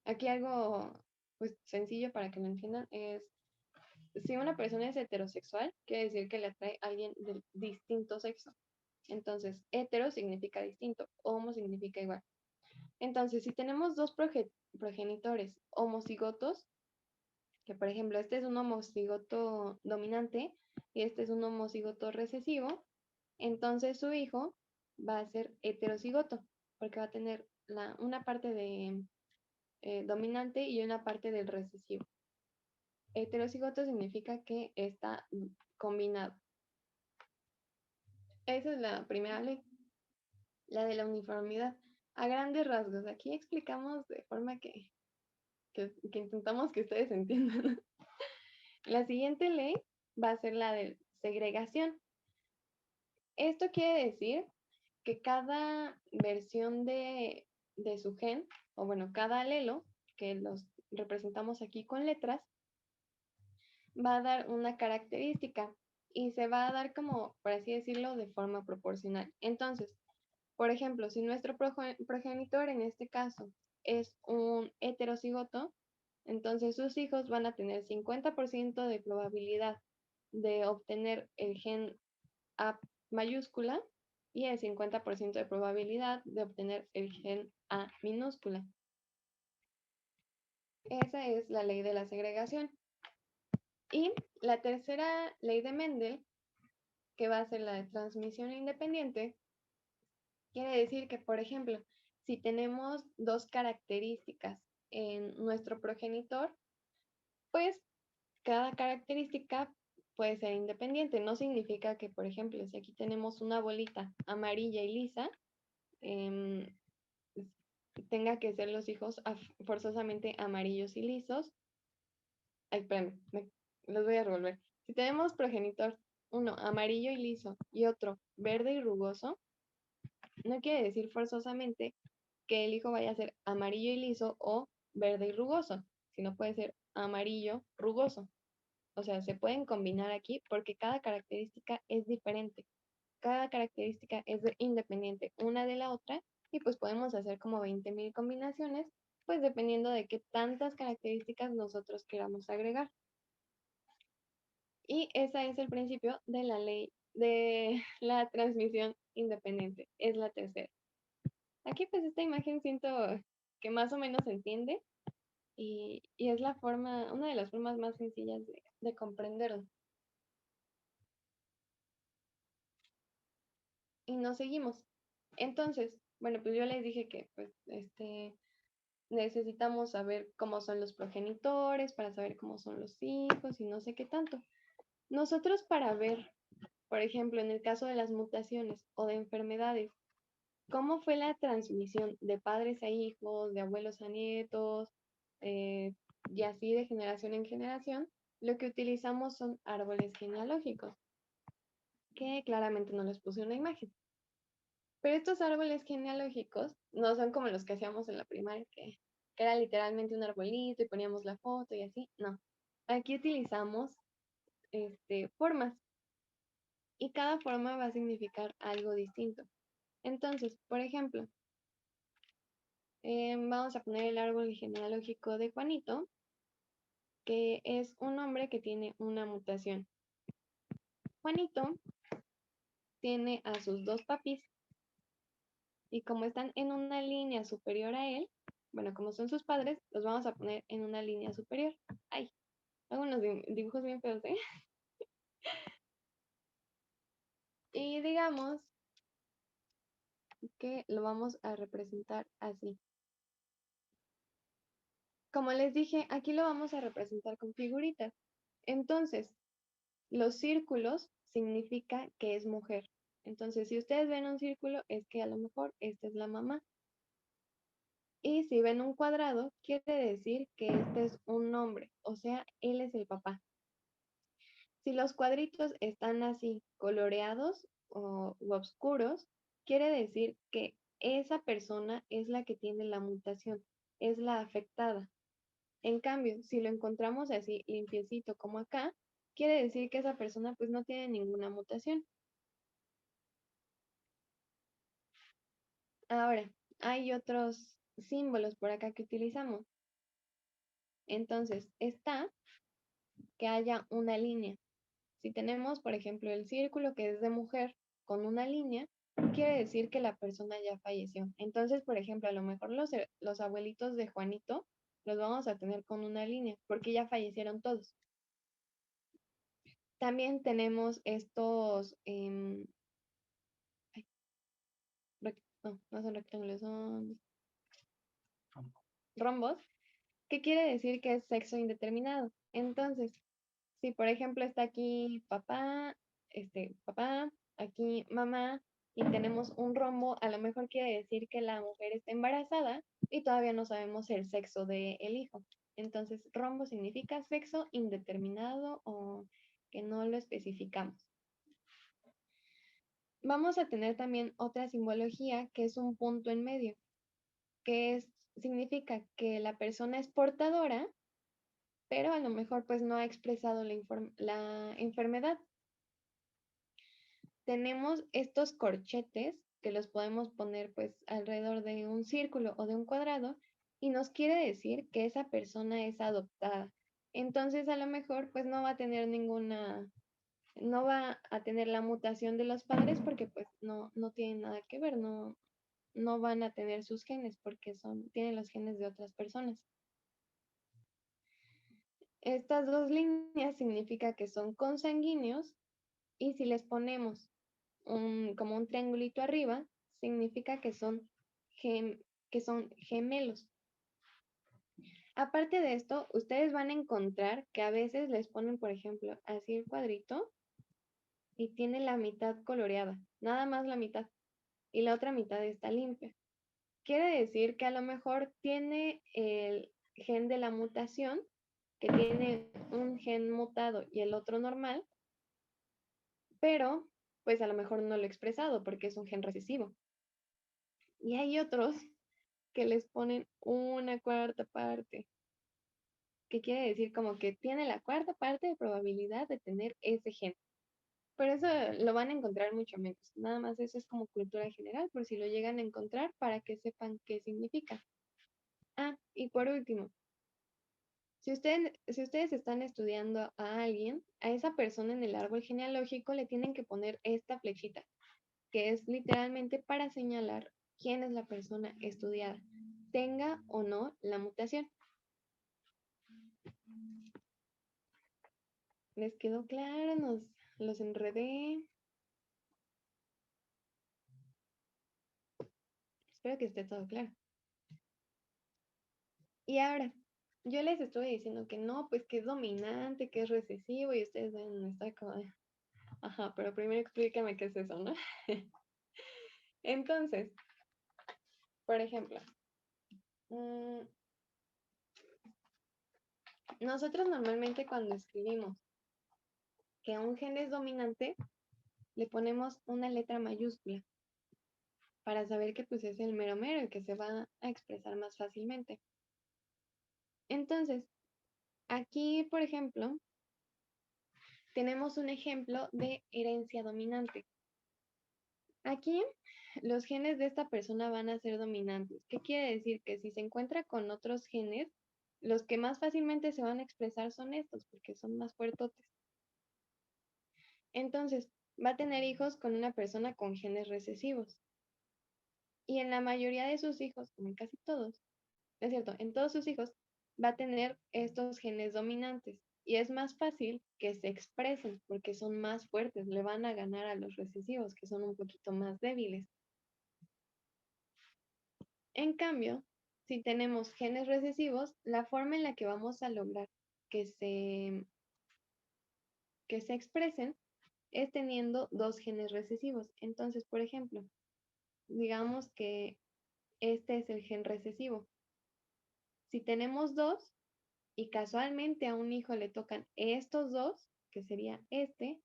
aquí algo pues sencillo para que lo entiendan es si una persona es heterosexual, quiere decir que le atrae a alguien del distinto sexo. Entonces, hetero significa distinto, homo significa igual. Entonces, si tenemos dos progenitores homocigotos, que por ejemplo este es un homocigoto dominante y este es un homocigoto recesivo, entonces su hijo va a ser heterocigoto, porque va a tener una parte de dominante y una parte del recesivo. Heterocigoto significa que está combinado. Esa es la primera ley, la de la uniformidad. A grandes rasgos, aquí explicamos de forma que intentamos que ustedes entiendan. La siguiente ley va a ser la de segregación. Esto quiere decir que cada versión de su gen, o bueno, cada alelo, que los representamos aquí con letras, va a dar una característica y se va a dar como, por así decirlo, de forma proporcional. Entonces, por ejemplo, si nuestro progenitor en este caso es un heterocigoto, entonces sus hijos van a tener 50% de probabilidad de obtener el gen A mayúscula y el 50% de probabilidad de obtener el gen A minúscula. Esa es la ley de la segregación. Y la tercera ley de Mendel, que va a ser la de transmisión independiente, quiere decir que, por ejemplo, si tenemos dos características en nuestro progenitor, pues cada característica puede ser independiente. No significa que, por ejemplo, si aquí tenemos una bolita amarilla y lisa, em, tenga que ser los hijos forzosamente amarillos y lisos. Ay, espérame, los voy a revolver. Si tenemos progenitor, uno amarillo y liso y otro verde y rugoso, no quiere decir forzosamente que el hijo vaya a ser amarillo y liso o verde y rugoso, sino puede ser amarillo rugoso. O sea, se pueden combinar aquí porque cada característica es diferente. Cada característica es independiente una de la otra y pues podemos hacer como 20,000 combinaciones, pues dependiendo de qué tantas características nosotros queramos agregar. Y ese es el principio de la ley de la transmisión independiente. Es la tercera. Aquí pues esta imagen siento que más o menos se entiende y es la forma, una de las formas más sencillas de comprenderlo. Y nos seguimos. Entonces, bueno, pues yo les dije que pues necesitamos saber cómo son los progenitores, para saber cómo son los hijos y no sé qué tanto. Nosotros para ver, por ejemplo, en el caso de las mutaciones o de enfermedades, cómo fue la transmisión de padres a hijos, de abuelos a nietos, y así de generación en generación, lo que utilizamos son árboles genealógicos, que claramente no les puse una imagen. Pero estos árboles genealógicos no son como los que hacíamos en la primaria, que era literalmente un arbolito y poníamos la foto y así. No. Aquí utilizamos formas y cada forma va a significar algo distinto. Entonces, por ejemplo, Vamos a poner el árbol genealógico de Juanito, que es un hombre que tiene una mutación. Juanito tiene a sus dos papis y como están en una línea superior a él, bueno, como son sus padres, los vamos a poner en una línea superior. Ay, hago unos dibujos bien feos, ¿eh? Y digamos que lo vamos a representar así. Como les dije, aquí lo vamos a representar con figuritas. Entonces, los círculos significa que es mujer. Entonces, si ustedes ven un círculo, es que a lo mejor esta es la mamá. Y si ven un cuadrado, quiere decir que este es un hombre, o sea, él es el papá. Si los cuadritos están así coloreados u oscuros, quiere decir que esa persona es la que tiene la mutación, es la afectada. En cambio, si lo encontramos así limpiecito como acá, quiere decir que esa persona pues no tiene ninguna mutación. Ahora, hay otros símbolos por acá que utilizamos. Entonces, está que haya una línea. Si tenemos, por ejemplo, el círculo que es de mujer con una línea, quiere decir que la persona ya falleció. Entonces, por ejemplo, a lo mejor los abuelitos de Juanito los vamos a tener con una línea porque ya fallecieron todos. También tenemos estos, no son rectángulos, son rombos, que quiere decir que es sexo indeterminado. Entonces, si por ejemplo está aquí papá, papá, aquí mamá, y tenemos un rombo, a lo mejor quiere decir que la mujer está embarazada y todavía no sabemos el sexo del hijo. Entonces, rombo significa sexo indeterminado o que no lo especificamos. Vamos a tener también otra simbología que es un punto en medio, significa que la persona es portadora, pero a lo mejor pues no ha expresado la enfermedad. Tenemos estos corchetes que los podemos poner pues alrededor de un círculo o de un cuadrado y nos quiere decir que esa persona es adoptada. Entonces a lo mejor pues no va a tener no va a tener la mutación de los padres porque pues no tienen nada que ver, no van a tener sus genes porque tienen los genes de otras personas. Estas dos líneas significa que son consanguíneos y si les ponemos como un triangulito arriba, significa que que son gemelos. Aparte de esto, ustedes van a encontrar que a veces les ponen, por ejemplo, así el cuadrito y tiene la mitad coloreada, nada más la mitad, y la otra mitad está limpia. Quiere decir que a lo mejor tiene el gen de la mutación, que tiene un gen mutado y el otro normal, pero pues a lo mejor no lo he expresado porque es un gen recesivo. Y hay otros que les ponen una cuarta parte, que quiere decir como que tiene la cuarta parte de probabilidad de tener ese gen. Pero eso lo van a encontrar mucho menos. Nada más eso es como cultura general, por si lo llegan a encontrar para que sepan qué significa. Ah, y por último, si ustedes están estudiando a alguien, a esa persona en el árbol genealógico le tienen que poner esta flechita, que es literalmente para señalar quién es la persona estudiada, tenga o no la mutación. ¿Les quedó claro? Los enredé. Espero que esté todo claro. Y ahora, yo les estuve diciendo que no, pues que es dominante, que es recesivo, y ustedes ven, está como, ajá, pero primero explícame qué es eso, ¿no? Entonces, por ejemplo, mm, nosotros normalmente cuando escribimos que un gen es dominante, le ponemos una letra mayúscula para saber que pues es el mero mero, el que se va a expresar más fácilmente. Entonces, aquí, por ejemplo, tenemos un ejemplo de herencia dominante. Aquí los genes de esta persona van a ser dominantes. ¿Qué quiere decir? Que si se encuentra con otros genes, los que más fácilmente se van a expresar son estos, porque son más fuertotes. Entonces, va a tener hijos con una persona con genes recesivos. Y en la mayoría de sus hijos, como en casi todos, es cierto, en todos sus hijos va a tener estos genes dominantes. Y es más fácil que se expresen porque son más fuertes, le van a ganar a los recesivos, que son un poquito más débiles. En cambio, si tenemos genes recesivos, la forma en la que vamos a lograr que se expresen es teniendo dos genes recesivos. Entonces, por ejemplo, digamos que este es el gen recesivo. Si tenemos dos y casualmente a un hijo le tocan estos dos, que sería este,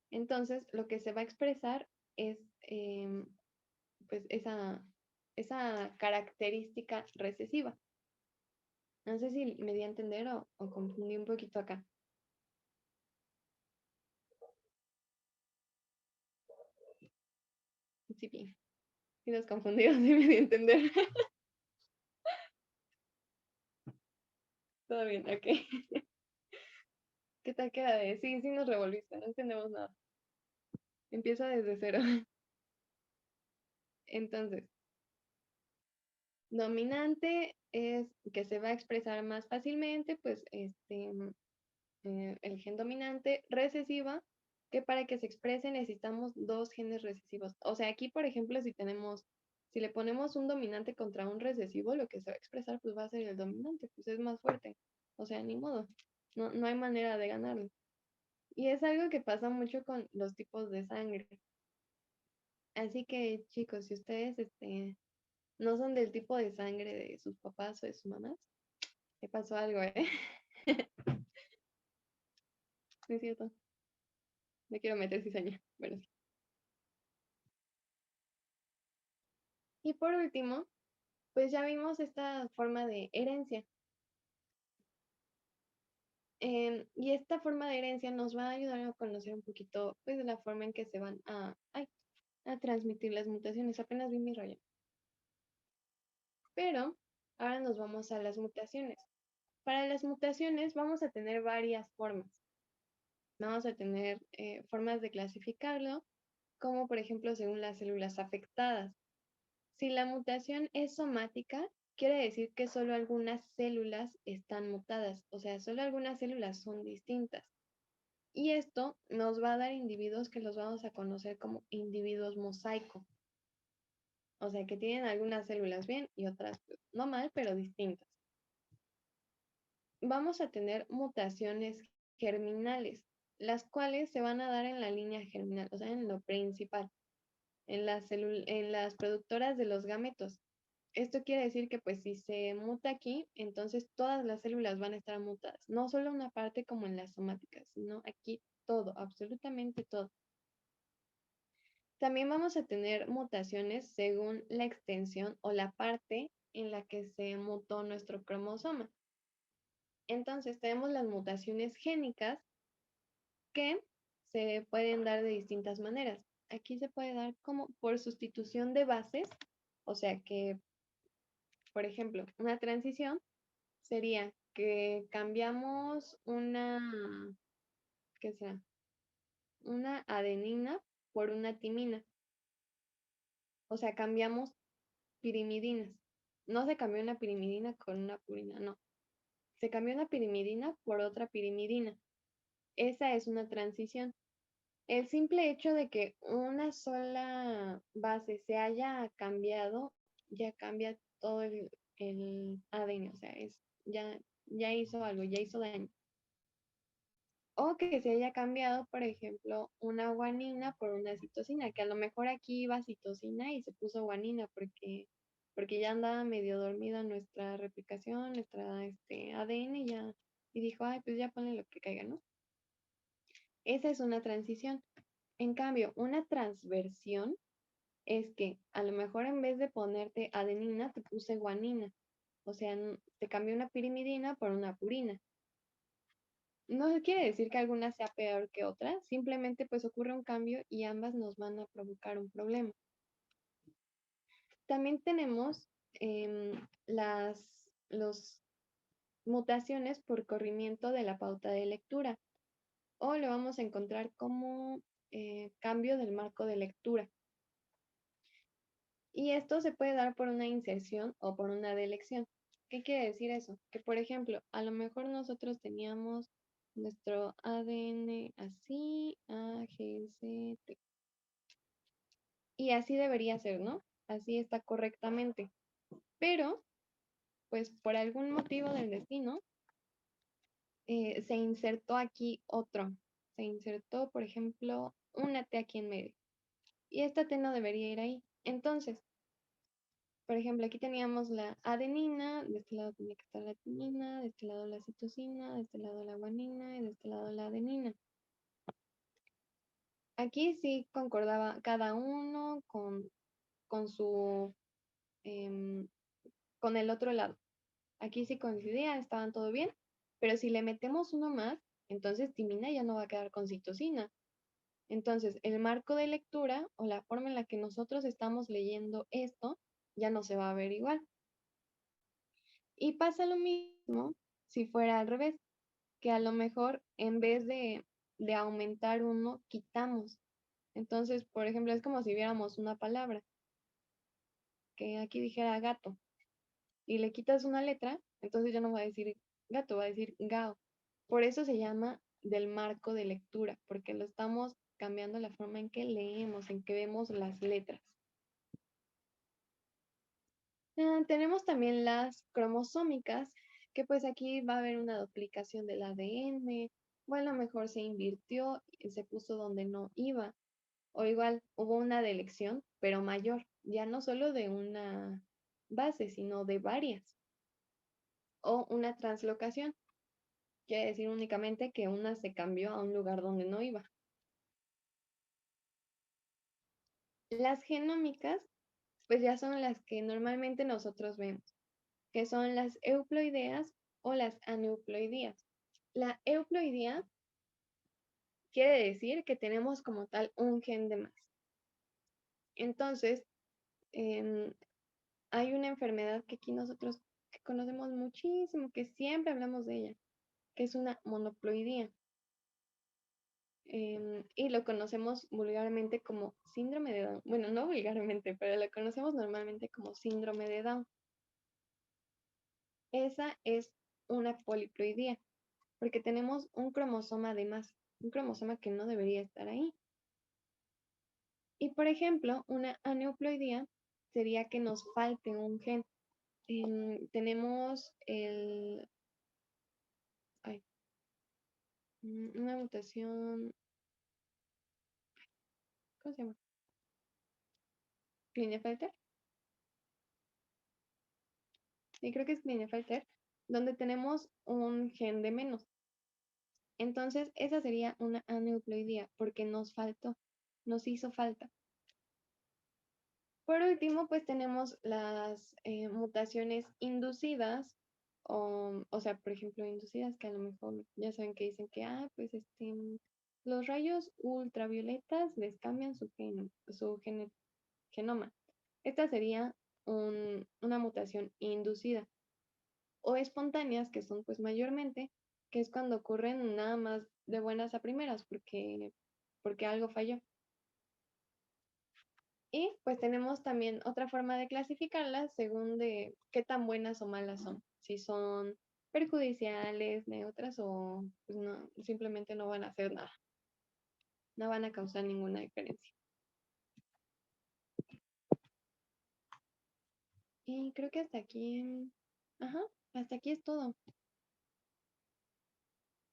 entonces lo que se va a expresar es pues esa característica recesiva. No sé si me di a entender o confundí un poquito acá. Sí, sí los confundidos, sí me di a entender. Todo bien, ok. ¿Qué tal queda de? Sí, sí nos revolviste, no entendemos nada. Empieza desde cero. Entonces, dominante es que se va a expresar más fácilmente, pues el gen dominante. Recesiva, que para que se exprese necesitamos dos genes recesivos. O sea, aquí, por ejemplo, si le ponemos un dominante contra un recesivo, lo que se va a expresar pues va a ser el dominante, pues es más fuerte. O sea, ni modo. No hay manera de ganarlo. Y es algo que pasa mucho con los tipos de sangre. Así que, chicos, si ustedes no son del tipo de sangre de sus papás o de sus mamás, te pasó algo, ¿eh? No es cierto. Me quiero meter cizaña. Bueno, sí. Y por último, pues ya vimos esta forma de herencia. Y esta forma de herencia nos va a ayudar a conocer un poquito, pues, de la forma en que se van a transmitir las mutaciones. Apenas vi mi rollo. Pero ahora nos vamos a las mutaciones. Para las mutaciones vamos a tener varias formas. Vamos a tener formas de clasificarlo, como por ejemplo según las células afectadas. Si la mutación es somática, quiere decir que solo algunas células están mutadas, o sea, solo algunas células son distintas. Y esto nos va a dar individuos que los vamos a conocer como individuos mosaico. O sea, que tienen algunas células bien y otras pues, no mal, pero distintas. Vamos a tener mutaciones germinales, las cuales se van a dar en la línea germinal, o sea, en lo principal, en las productoras de los gametos. Esto quiere decir que pues si se muta aquí, entonces todas las células van a estar mutadas, no solo una parte como en las somáticas, sino aquí todo, absolutamente todo. También vamos a tener mutaciones según la extensión o la parte en la que se mutó nuestro cromosoma. Entonces tenemos las mutaciones génicas que se pueden dar de distintas maneras. Aquí se puede dar como por sustitución de bases, o sea que, por ejemplo, una transición sería que cambiamos ¿qué será? Una adenina por una timina. O sea, cambiamos pirimidinas. No se cambió una pirimidina con una purina, no. Se cambió una pirimidina por otra pirimidina. Esa es una transición. El simple hecho de que una sola base se haya cambiado, ya cambia todo el ADN, o sea, ya hizo algo, ya hizo daño. O que se haya cambiado, por ejemplo, una guanina por una citosina, que a lo mejor aquí iba citosina y se puso guanina porque ya andaba medio dormida nuestra replicación, nuestra ADN ya, y dijo, ay, pues ya ponle lo que caiga, ¿no? Esa es una transición. En cambio, una transversión es que a lo mejor en vez de ponerte adenina, te puse guanina. O sea, te cambié una pirimidina por una purina. no quiere decir que alguna sea peor que otra, simplemente pues ocurre un cambio y ambas nos van a provocar un problema. También tenemos las mutaciones por corrimiento de la pauta de lectura, o lo vamos a encontrar como cambio del marco de lectura. Y esto se puede dar por una inserción o por una delección. ¿Qué quiere decir eso? Que, por ejemplo, a lo mejor nosotros teníamos nuestro ADN así, A, G, C, T. Y así debería ser, ¿no? Así está correctamente. Pero, pues por algún motivo del destino, se insertó aquí otro. Se insertó, por ejemplo, una T aquí en medio. Y esta T no debería ir ahí. Entonces, por ejemplo, aquí teníamos la adenina, de este lado tenía que estar la timina, de este lado la citosina, de este lado la guanina y de este lado la adenina. Aquí sí concordaba cada uno con su, con el otro lado. Aquí sí coincidía, estaban todo bien, pero si le metemos uno más, entonces timina ya no va a quedar con citosina. Entonces, el marco de lectura o la forma en la que nosotros estamos leyendo esto ya no se va a ver igual. Y pasa lo mismo si fuera al revés, que a lo mejor en vez de aumentar uno, quitamos. Entonces, por ejemplo, es como si viéramos una palabra, que aquí dijera gato, y le quitas una letra, entonces ya no va a decir gato, va a decir gao. Por eso se llama del marco de lectura, porque lo estamos cambiando la forma en que leemos, en que vemos las letras. Tenemos también las cromosómicas, que pues aquí va a haber una duplicación del ADN, o a lo mejor se invirtió y se puso donde no iba, o igual hubo una delección, pero mayor, ya no solo de una base, sino de varias, o una translocación, quiere decir únicamente que una se cambió a un lugar donde no iba. Las genómicas, pues ya son las que normalmente nosotros vemos, que son las euploideas o las aneuploidías. La euploidía quiere decir que tenemos como tal un gen de más. Entonces, hay una enfermedad que aquí nosotros que conocemos muchísimo, que siempre hablamos de ella, que es una monoploidía. Y lo conocemos vulgarmente como síndrome de Down. Bueno, no vulgarmente, pero lo conocemos normalmente como síndrome de Down. Esa es una poliploidía, porque tenemos un cromosoma de más, un cromosoma que no debería estar ahí. Y por ejemplo, una aneuploidía sería que nos falte un gen. Tenemos una mutación, ¿cómo se llama? Klinefelter. Sí, creo que es Klinefelter, donde tenemos un gen de menos. Entonces, esa sería una aneuploidía, porque nos faltó, nos hizo falta. Por último, pues tenemos las mutaciones inducidas, o sea, por ejemplo, inducidas que a lo mejor ya saben que dicen que, pues los rayos ultravioletas les cambian genoma. Esta sería una mutación inducida. O espontáneas, que son pues mayormente, que es cuando ocurren nada más de buenas a primeras, porque algo falló. Y pues tenemos también otra forma de clasificarlas según de qué tan buenas o malas son. Si son perjudiciales, neutras o pues no, simplemente no van a hacer nada. No van a causar ninguna diferencia. Y creo que hasta aquí, ajá, hasta aquí es todo.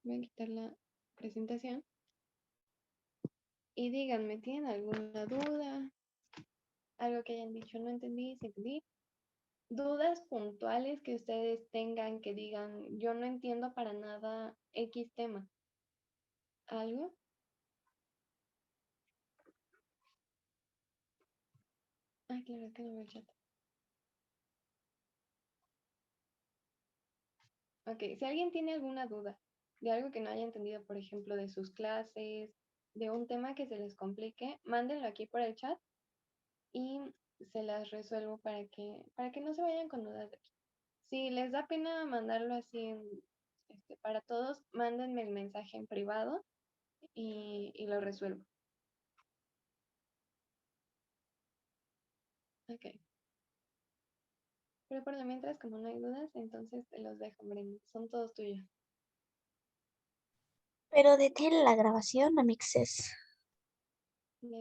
Voy a quitar la presentación. Y díganme, ¿tienen alguna duda? Algo que hayan dicho, no entendí, sí entendí. Dudas puntuales que ustedes tengan, que digan, yo no entiendo para nada X tema. ¿Algo? Ay, claro, es que no veo el chat. Ok, si alguien tiene alguna duda de algo que no haya entendido, por ejemplo, de sus clases, de un tema que se les complique, mándenlo aquí por el chat y se las resuelvo para que no se vayan con dudas de aquí. Si les da pena mandarlo así para todos, mándenme el mensaje en privado y lo resuelvo. Ok. Pero por lo mientras, como no hay dudas, entonces te los dejo, Brenda. Son todos tuyos. Pero detiene la grabación, Amixes.